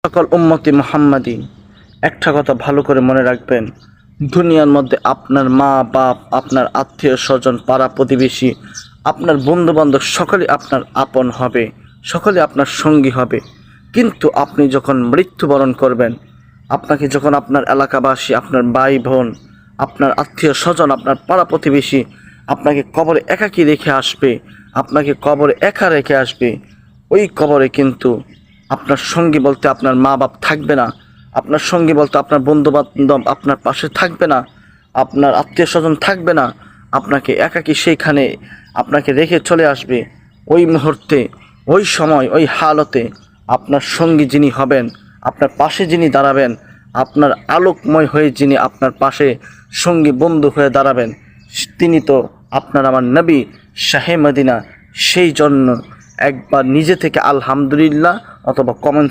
সকল উম্মতি মুহাম্মাদি একটা কথা ভালো করে মনে রাখবেন, দুনিয়ার মধ্যে আপনার মা বাপ, আপনার আত্মীয় স্বজন, পাড়া প্রতিবেশী, আপনার বন্ধু বান্ধব সকলেই আপনার আপন হবে, সকলে আপনার সঙ্গী হবে। কিন্তু আপনি যখন মৃত্যুবরণ করবেন, আপনাকে যখন আপনার এলাকাবাসী, আপনার ভাই বোন, আপনার আত্মীয় স্বজন, আপনার পাড়া প্রতিবেশী আপনাকে কবরে একাকী রেখে আসবে, আপনাকে কবরে একা রেখে আসবে, ওই কবরে কিন্তু আপনার সঙ্গী বলতে আপনার মা বাপ থাকবে না, আপনার সঙ্গী বলতে আপনার বন্ধু বান্ধব আপনার পাশে থাকবে না, আপনার আত্মীয় স্বজন থাকবে না, আপনাকে একাকী সেইখানে আপনাকে রেখে চলে আসবে। ওই মুহূর্তে, ওই সময়, ওই হালতে আপনার সঙ্গী যিনি হবেন, আপনার পাশে যিনি দাঁড়াবেন, আপনার আলোকময় হয়ে যিনি আপনার পাশে সঙ্গী বন্ধু হয়ে দাঁড়াবেন, তিনি তো আপনার আমার নবী শাহে মদিনা। সেই জন্য একবার নিজে থেকে আলহামদুলিল্লাহ অথবা কমেন্ট